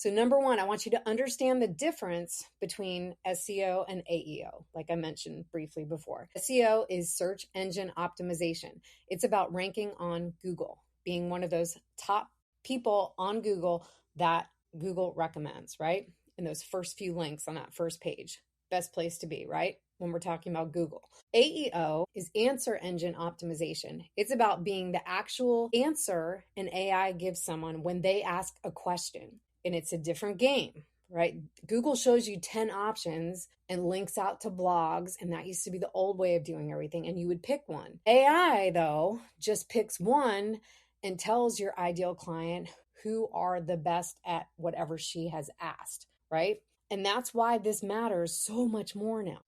So number one, I want you to understand the difference between SEO and AEO, like I mentioned briefly before. SEO is search engine optimization. It's about ranking on Google, being one of those top people on Google that Google recommends, right? In those first few links on that first page. Best place to be, right? When we're talking about Google. AEO is answer engine optimization. It's about being the actual answer an AI gives someone when they ask a question. And it's a different game, right? Google shows you 10 options and links out to blogs. And that used to be the old way of doing everything. And you would pick one. AI, though, just picks one and tells your ideal client who are the best at whatever she has asked, right? And that's why this matters so much more now.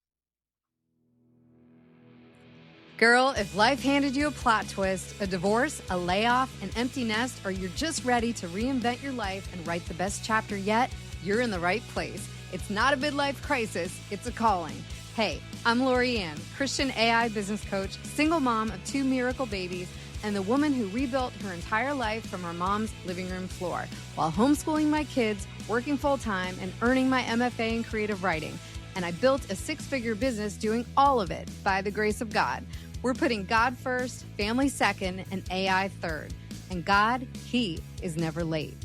Girl, if life handed you a plot twist, a divorce, a layoff, an empty nest, or you're just ready to reinvent your life and write the best chapter yet, you're in the right place. It's not a midlife crisis, it's a calling. Hey, I'm Lori Ann, Christian AI business coach, single mom of 2 miracle babies, and the woman who rebuilt her entire life from her mom's living room floor while homeschooling my kids, working full-time, and earning my MFA in creative writing. And I built a 6-figure business doing all of it by the grace of God. We're putting God first, family second, and AI third. And God, He is never late.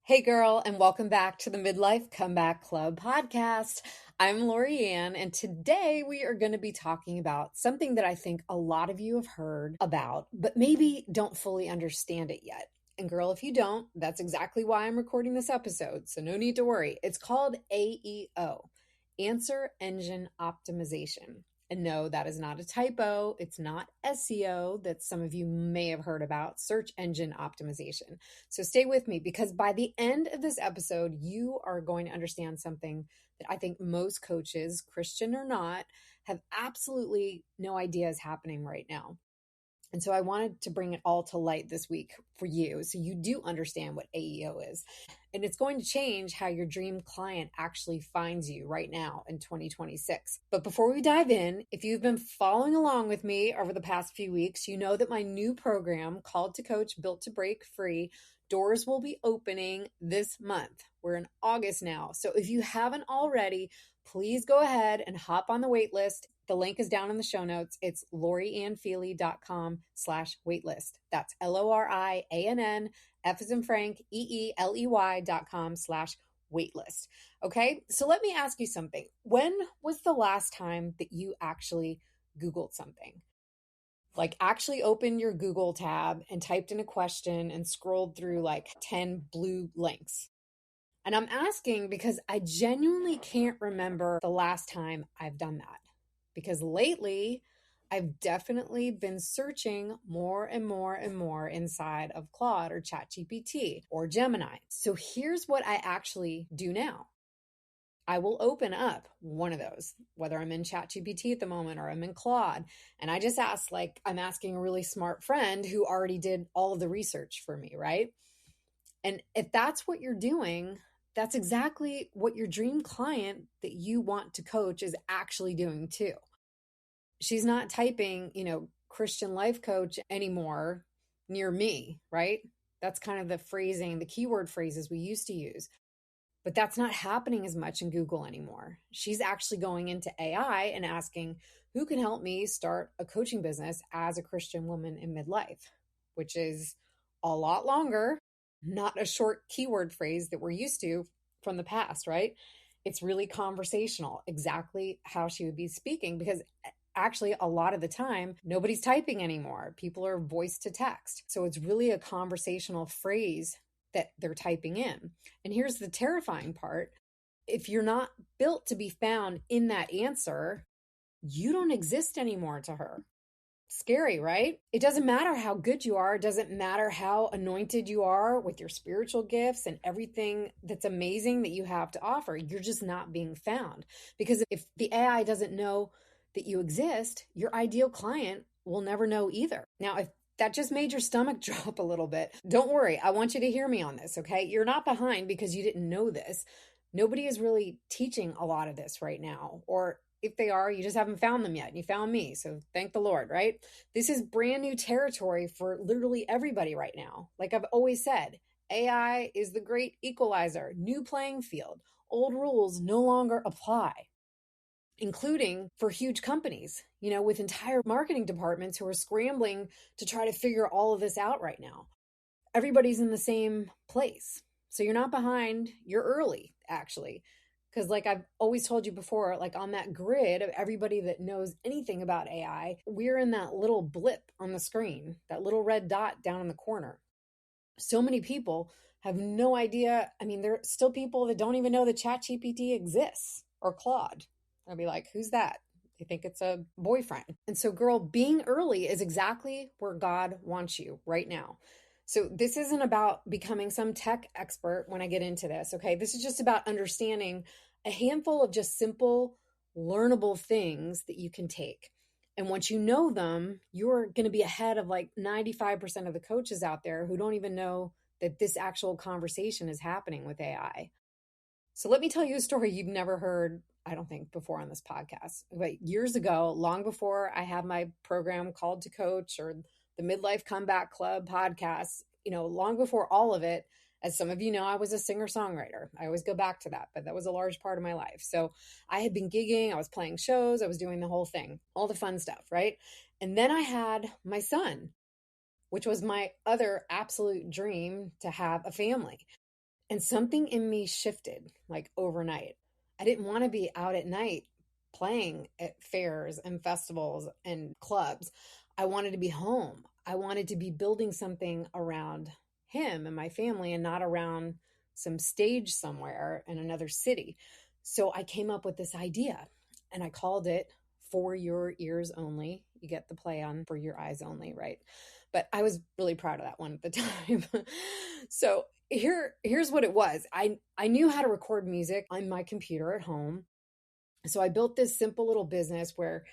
Hey girl, and welcome back to the Midlife Comeback Club podcast. I'm Lori Ann, and today we are going to be talking about something that I think a lot of you have heard about, but maybe don't fully understand it yet. And girl, if you don't, that's exactly why I'm recording this episode, so no need to worry. It's called AEO, Answer Engine Optimization. And no, that is not a typo. It's not SEO that some of you may have heard about, search engine optimization. So stay with me because by the end of this episode, you are going to understand something that I think most coaches, Christian or not, have absolutely no idea is happening right now. And so I wanted to bring it all to light this week for you so you do understand what AEO is. And it's going to change how your dream client actually finds you right now in 2026. But before we dive in, if you've been following along with me over the past few weeks, you know that my new program, Called to Coach, Built to Break Free, doors will be opening this month. We're in August now. So if you haven't already, please go ahead and hop on the wait list. The link is down in the show notes. It's loriannfeely.com/waitlist. That's LORIANN, F as in Frank, EELEY.com/waitlist. Okay, so let me ask you something. When was the last time that you actually Googled something? Like actually opened your Google tab and typed in a question and scrolled through like 10 blue links? And I'm asking because I genuinely can't remember the last time I've done that. Because lately, I've definitely been searching more and more and more inside of Claude or ChatGPT or Gemini. So here's what I actually do now. I will open up one of those, whether I'm in ChatGPT at the moment or I'm in Claude, and I just ask, like I'm asking a really smart friend who already did all of the research for me, right? And if that's what you're doing, that's exactly what your dream client that you want to coach is actually doing too. She's not typing, Christian life coach anymore near me, right? That's kind of the phrasing, the keyword phrases we used to use. But that's not happening as much in Google anymore. She's actually going into AI and asking, who can help me start a coaching business as a Christian woman in midlife, which is a lot longer, not a short keyword phrase that we're used to from the past, right? It's really conversational, exactly how she would be speaking, because actually a lot of the time, nobody's typing anymore. People are voice to text. So it's really a conversational phrase that they're typing in. And here's the terrifying part. If you're not built to be found in that answer, you don't exist anymore to her. Scary, right? It doesn't matter how good you are. It doesn't matter how anointed you are with your spiritual gifts and everything that's amazing that you have to offer. You're just not being found. Because if the AI doesn't know that you exist, your ideal client will never know either. Now, if that just made your stomach drop a little bit, don't worry. I want you to hear me on this, okay? You're not behind because you didn't know this. Nobody is really teaching a lot of this right now, or if they are, you just haven't found them yet. And you found me. So thank the Lord, right? This is brand new territory for literally everybody right now. Like I've always said, AI is the great equalizer, new playing field. Old rules no longer apply, including for huge companies, with entire marketing departments who are scrambling to try to figure all of this out right now. Everybody's in the same place. So you're not behind, you're early, actually. Because, like I've always told you before, like on that grid of everybody that knows anything about AI, we're in that little blip on the screen, that little red dot down in the corner. So many people have no idea. I mean, there are still people that don't even know that ChatGPT exists or Claude. I'll be like, who's that? They think it's a boyfriend. And so, girl, being early is exactly where God wants you right now. So this isn't about becoming some tech expert when I get into this, okay? This is just about understanding a handful of just simple, learnable things that you can take. And once you know them, you're going to be ahead of like 95% of the coaches out there who don't even know that this actual conversation is happening with AI. So let me tell you a story you've never heard, I don't think, before on this podcast. But years ago, long before I had my program Called to Coach or the Midlife Comeback Club podcast, long before all of it, as some of you know, I was a singer-songwriter. I always go back to that, but that was a large part of my life. So I had been gigging, I was playing shows, I was doing the whole thing, all the fun stuff, right? And then I had my son, which was my other absolute dream to have a family. And something in me shifted like overnight. I didn't want to be out at night playing at fairs and festivals and clubs. I wanted to be home. I wanted to be building something around him and my family and not around some stage somewhere in another city. So I came up with this idea and I called it For Your Ears Only. You get the play on For Your Eyes Only, right? But I was really proud of that one at the time. So here's what it was. I knew how to record music on my computer at home. So I built this simple little business where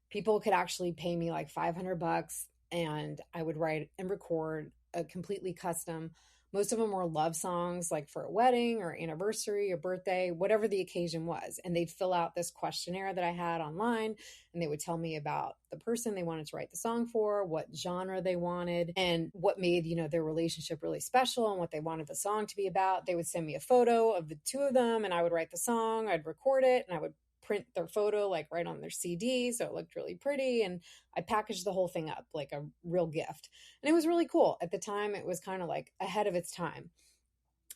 people could actually pay me like $500 and I would write and record a completely custom. Most of them were love songs, like for a wedding or anniversary or birthday, whatever the occasion was. And they'd fill out this questionnaire that I had online and they would tell me about the person they wanted to write the song for, what genre they wanted, and what made, their relationship really special and what they wanted the song to be about. They would send me a photo of the two of them and I would write the song, I'd record it, and I would print their photo like right on their CD. So it looked really pretty. And I packaged the whole thing up like a real gift. And it was really cool. At the time, it was kind of like ahead of its time.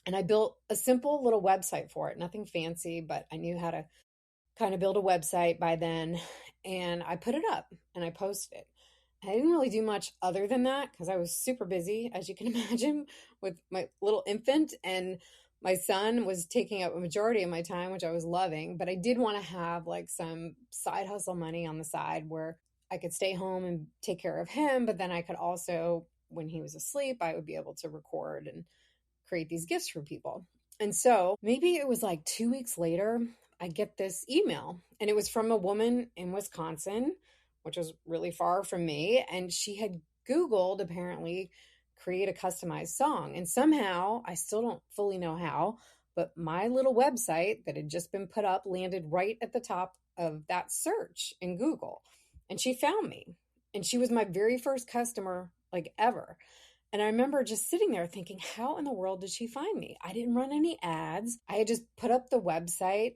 And I built a simple little website for it, nothing fancy, but I knew how to kind of build a website by then. And I put it up and I posted it. I didn't really do much other than that because I was super busy, as you can imagine, with my little infant, and my son was taking up a majority of my time, which I was loving. But I did want to have like some side hustle money on the side where I could stay home and take care of him. But then I could also, when he was asleep, I would be able to record and create these gifts for people. And so maybe it was like 2 weeks later, I get this email, and it was from a woman in Wisconsin, which was really far from me. And she had Googled, apparently, create a customized song. And somehow, I still don't fully know how, but my little website that had just been put up landed right at the top of that search in Google. And she found me. And she was my very first customer, like ever. And I remember just sitting there thinking, how in the world did she find me? I didn't run any ads. I had just put up the website.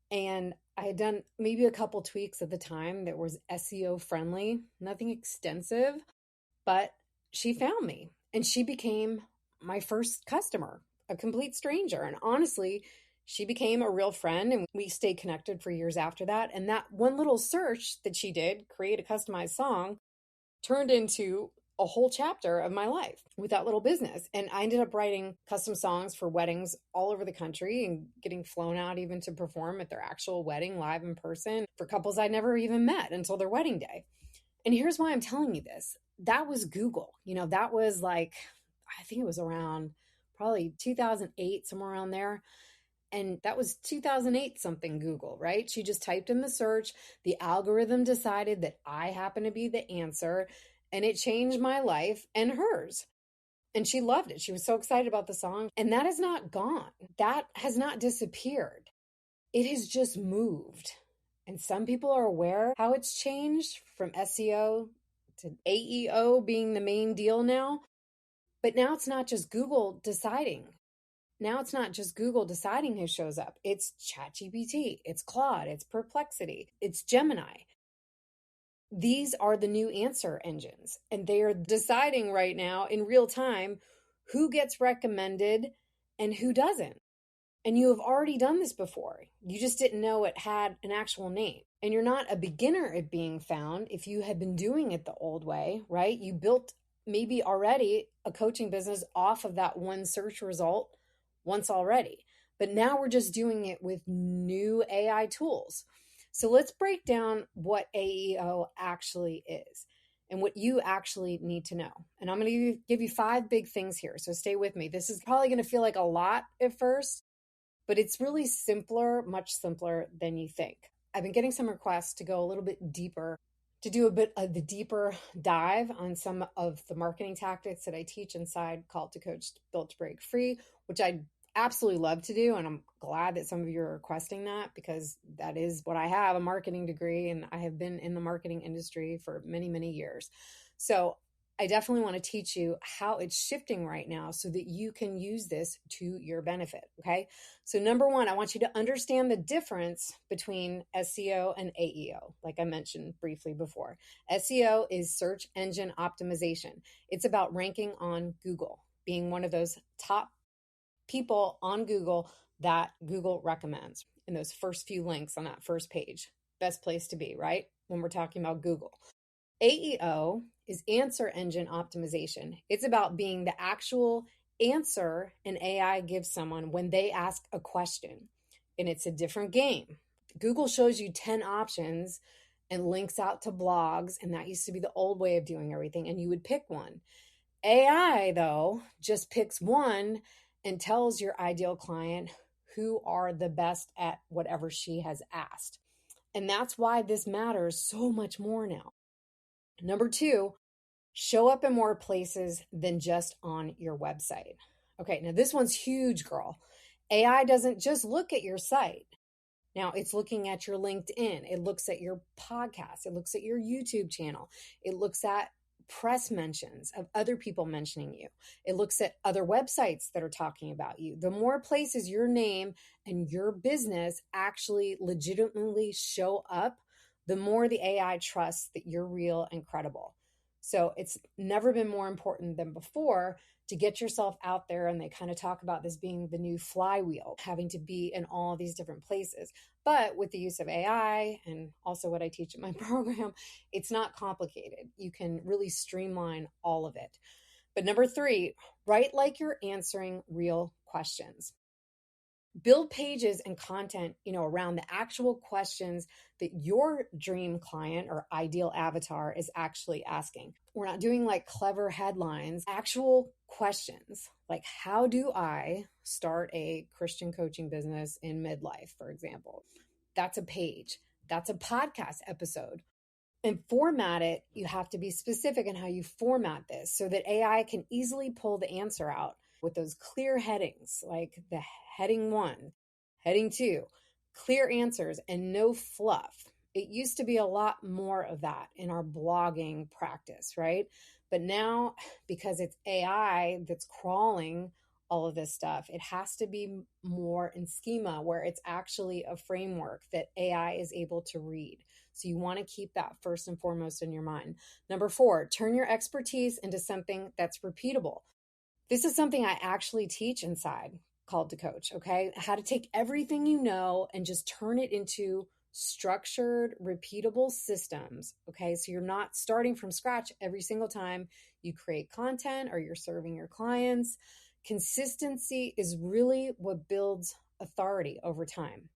And I had done maybe a couple tweaks at the time that was SEO friendly, nothing extensive, but she found me and she became my first customer, a complete stranger. And honestly, she became a real friend and we stayed connected for years after that. And that one little search that she did, create a customized song, turned into a whole chapter of my life with that little business. And I ended up writing custom songs for weddings all over the country and getting flown out even to perform at their actual wedding live in person for couples I'd never even met until their wedding day. And here's why I'm telling you this. That was Google. That was like, I think it was around probably 2008, somewhere around there. And that was 2008 something Google, right? She just typed in the search. The algorithm decided that I happen to be the answer. And it changed my life and hers. And she loved it. She was so excited about the song. And that is not gone. That has not disappeared. It has just moved. And some people are aware how it's changed from SEO to AEO being the main deal now. But now it's not just Google deciding. Now it's not just Google deciding who shows up. It's ChatGPT, it's Claude, it's Perplexity, it's Gemini. These are the new answer engines, and they are deciding right now in real time who gets recommended and who doesn't. And you have already done this before. You just didn't know it had an actual name. And you're not a beginner at being found if you had been doing it the old way, right? You built maybe already a coaching business off of that one search result once already. But now we're just doing it with new AI tools. So let's break down what AEO actually is and what you actually need to know. And I'm going to give you 5 big things here. So stay with me. This is probably going to feel like a lot at first, but it's really simpler, much simpler than you think. I've been getting some requests to go a little bit deeper, to do a bit of the deeper dive on some of the marketing tactics that I teach inside Called to Coach Built to Break Free, which I absolutely love to do. And I'm glad that some of you are requesting that, because that is what I have, a marketing degree, and I have been in the marketing industry for many, many years. So I definitely want to teach you how it's shifting right now so that you can use this to your benefit. Okay. So number one, I want you to understand the difference between SEO and AEO. Like I mentioned briefly before, SEO is search engine optimization. It's about ranking on Google, being one of those top people on Google that Google recommends in those first few links on that first page. Best place to be, right? When we're talking about Google. AEO is answer engine optimization. It's about being the actual answer an AI gives someone when they ask a question. And it's a different game. Google shows you 10 options and links out to blogs. And that used to be the old way of doing everything. And you would pick one. AI, though, just picks one and tells your ideal client who are the best at whatever she has asked. And that's why this matters so much more now. Number 2, show up in more places than just on your website. Okay, now this one's huge, girl. AI doesn't just look at your site. Now it's looking at your LinkedIn. It looks at your podcast. It looks at your YouTube channel. It looks at press mentions of other people mentioning you. It looks at other websites that are talking about you. The more places your name and your business actually legitimately show up, the more the AI trusts that you're real and credible. So it's never been more important than before to get yourself out there. And they kind of talk about this being the new flywheel, having to be in all these different places. But with the use of AI and also what I teach in my program, it's not complicated. You can really streamline all of it. But number 3, write like you're answering real questions. Build pages and content, around the actual questions that your dream client or ideal avatar is actually asking. We're not doing like clever headlines, actual questions like, how do I start a Christian coaching business in midlife, for example? That's a page. That's a podcast episode. And format it, you have to be specific in how you format this so that AI can easily pull the answer out with those clear headings, like the heading 1, heading 2, clear answers and no fluff. It used to be a lot more of that in our blogging practice, right? But now, because it's AI that's crawling all of this stuff, it has to be more in schema where it's actually a framework that AI is able to read. So you want to keep that first and foremost in your mind. Number 4, turn your expertise into something that's repeatable. This is something I actually teach inside Called to Coach, okay? How to take everything you know and just turn it into structured, repeatable systems, okay? So you're not starting from scratch every single time you create content or you're serving your clients. Consistency is really what builds authority over time.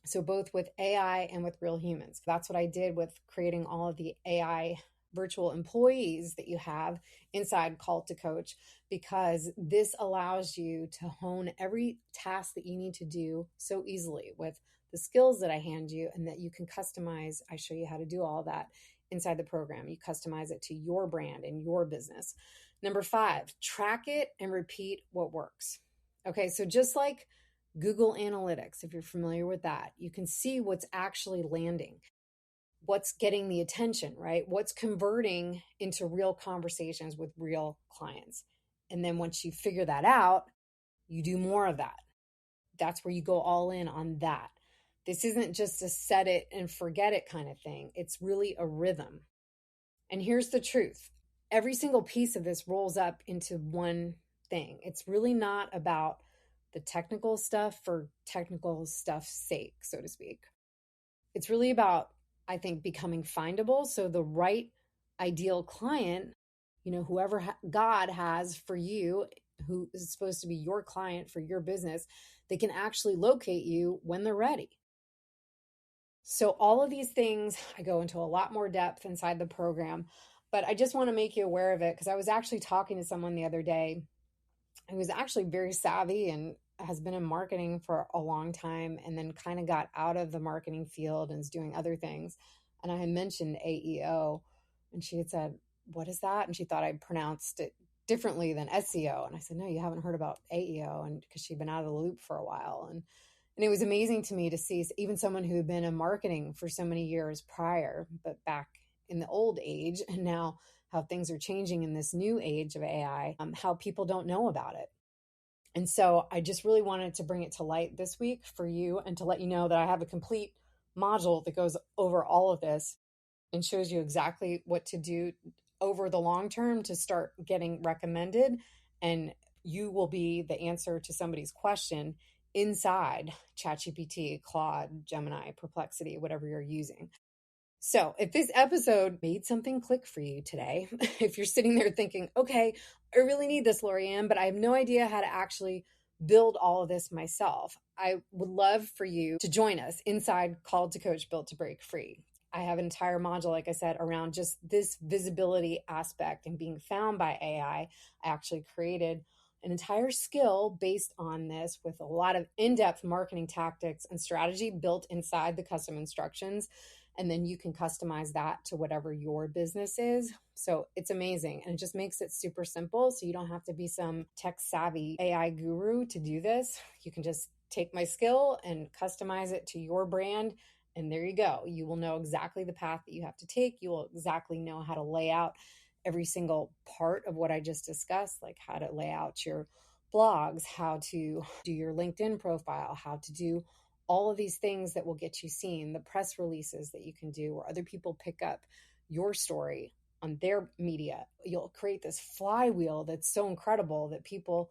So both with AI and with real humans. That's what I did with creating all of the AI virtual employees that you have inside Call to Coach, because this allows you to hone every task that you need to do so easily with the skills that I hand you, and that you can customize. I show you how to do all that inside the program. You customize it to your brand and your business. Number 5, track it and repeat what works. Okay, so just like Google Analytics, if you're familiar with that, you can see what's actually landing, what's getting the attention, right? What's converting into real conversations with real clients. And then once you figure that out, you do more of that. That's where you go all in on that. This isn't just a set it and forget it kind of thing. It's really a rhythm. And here's the truth. Every single piece of this rolls up into one thing. It's really not about the technical stuff for technical stuff's sake, so to speak. It's really about, I think, becoming findable. So the right ideal client, whoever God has for you, who is supposed to be your client for your business, they can actually locate you when they're ready. So all of these things, I go into a lot more depth inside the program, but I just want to make you aware of it because I was actually talking to someone the other day who was actually very savvy and has been in marketing for a long time and then kind of got out of the marketing field and is doing other things. And I had mentioned AEO and she had said, "What is that?" And she thought I pronounced it differently than SEO. And I said, "No, you haven't heard about AEO." And because she'd been out of the loop for a while. And it was amazing to me to see even someone who had been in marketing for so many years prior, but back in the old age, and now how things are changing in this new age of AI, how people don't know about it. And so I just really wanted to bring it to light this week for you and to let you know that I have a complete module that goes over all of this and shows you exactly what to do over the long term to start getting recommended. And you will be the answer to somebody's question inside ChatGPT, Claude, Gemini, Perplexity, whatever you're using. So if this episode made something click for you today, if you're sitting there thinking, okay, I really need this, Lorianne, but I have no idea how to actually build all of this myself, I would love for you to join us inside Called to Coach, Built to Break Free. I have an entire module, like I said, around just this visibility aspect and being found by AI. I actually created an entire skill based on this with a lot of in-depth marketing tactics and strategy built inside the custom instructions. And then you can customize that to whatever your business is. So it's amazing. And it just makes it super simple. So you don't have to be some tech savvy AI guru to do this. You can just take my skill and customize it to your brand. And there you go. You will know exactly the path that you have to take. You will exactly know how to lay out every single part of what I just discussed, like how to lay out your blogs, how to do your LinkedIn profile, how to do all of these things that will get you seen, the press releases that you can do where other people pick up your story on their media. You'll create this flywheel that's so incredible that people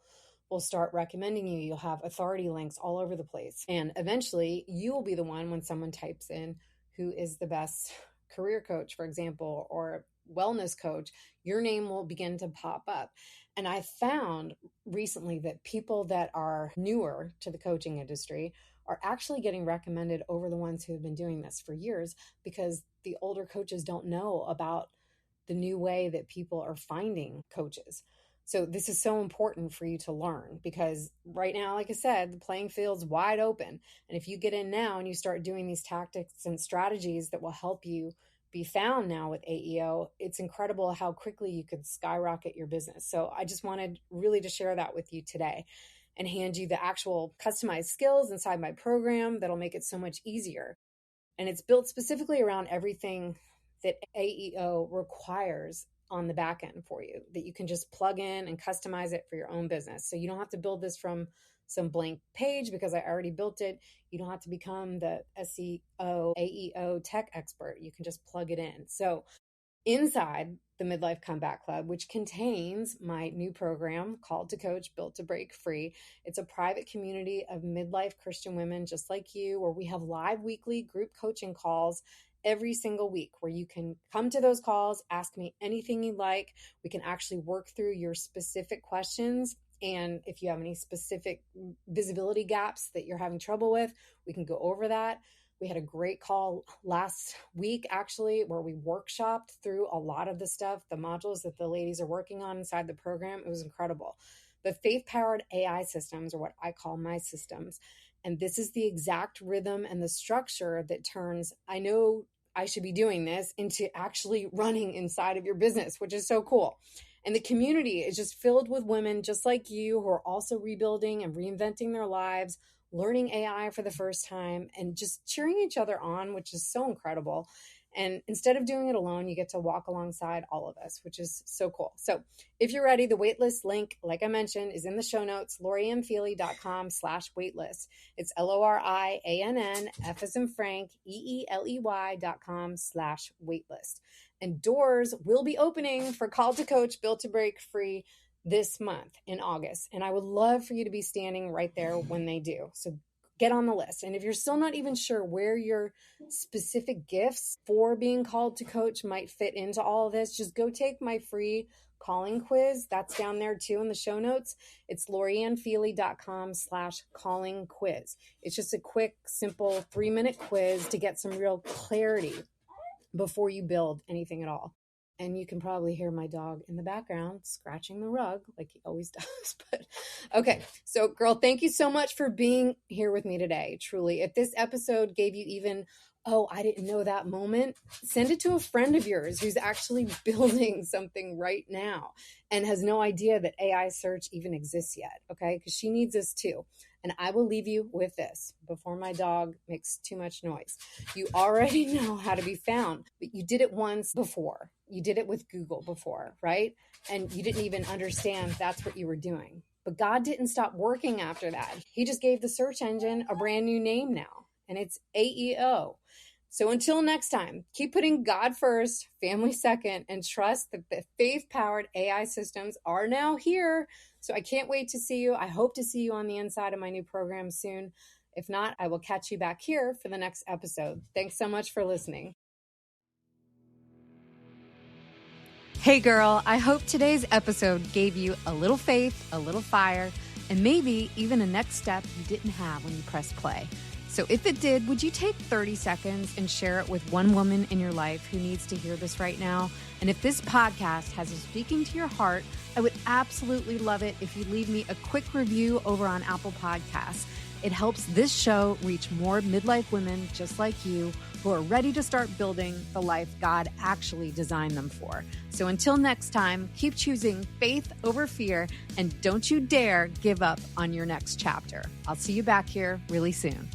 will start recommending you. You'll have authority links all over the place. And eventually you will be the one when someone types in who is the best career coach, for example, or wellness coach, your name will begin to pop up. And I found recently that people that are newer to the coaching industry are actually getting recommended over the ones who have been doing this for years because the older coaches don't know about the new way that people are finding coaches. So this is so important for you to learn because right now, like I said, the playing field's wide open. And if you get in now and you start doing these tactics and strategies that will help you be found now with AEO, it's incredible how quickly you could skyrocket your business. So I just wanted really to share that with you today and hand you the actual customized skills inside my program that'll make it so much easier. And it's built specifically around everything that AEO requires on the back end for you, that you can just plug in and customize it for your own business. So you don't have to build this from some blank page because I already built it. You don't have to become the SEO, AEO tech expert. You can just plug it in. So inside the Midlife Comeback Club, which contains my new program called To Coach, Built to Break Free. It's a private community of midlife Christian women just like you, where we have live weekly group coaching calls every single week where you can come to those calls, ask me anything you'd like. We can actually work through your specific questions. And if you have any specific visibility gaps that you're having trouble with, we can go over that. We had a great call last week, actually, where we workshopped through a lot of the stuff, the modules that the ladies are working on inside the program. It was incredible. The faith-powered AI systems are what I call my systems. And this is the exact rhythm and the structure that turns, I know I should be doing this, into actually running inside of your business, which is so cool. And the community is just filled with women just like you who are also rebuilding and reinventing their lives, learning AI for the first time, and just cheering each other on, which is so incredible. And instead of doing it alone, you get to walk alongside all of us, which is so cool. So if you're ready, the waitlist link, like I mentioned, is in the show notes, loriannfeely.com/waitlist. It's LORIANN, F as in Frank, EELEY.com/waitlist. And doors will be opening for Call to Coach Built to Break Free this month in August. And I would love for you to be standing right there when they do. So get on the list. And if you're still not even sure where your specific gifts for being called to coach might fit into all of this, just go take my free calling quiz. That's down there too in the show notes. It's loriannfeely.com/calling quiz. It's just a quick, simple 3-minute quiz to get some real clarity before you build anything at all. And you can probably hear my dog in the background scratching the rug like he always does. But okay, so girl, thank you so much for being here with me today. Truly, if this episode gave you even, oh, I didn't know that moment, send it to a friend of yours who's actually building something right now and has no idea that AI search even exists yet, okay? Because she needs this too. And I will leave you with this before my dog makes too much noise. You already know how to be found, but you did it once before. You did it with Google before, right? And you didn't even understand that's what you were doing. But God didn't stop working after that. He just gave the search engine a brand new name now, and it's AEO. So until next time, keep putting God first, family second, and trust that the faith-powered AI systems are now here. So I can't wait to see you. I hope to see you on the inside of my new program soon. If not, I will catch you back here for the next episode. Thanks so much for listening. Hey girl, I hope today's episode gave you a little faith, a little fire, and maybe even a next step you didn't have when you pressed play. So if it did, would you take 30 seconds and share it with one woman in your life who needs to hear this right now? And if this podcast has been speaking to your heart, I would absolutely love it if you leave me a quick review over on Apple Podcasts. It helps this show reach more midlife women just like you who are ready to start building the life God actually designed them for. So until next time, keep choosing faith over fear, and don't you dare give up on your next chapter. I'll see you back here really soon.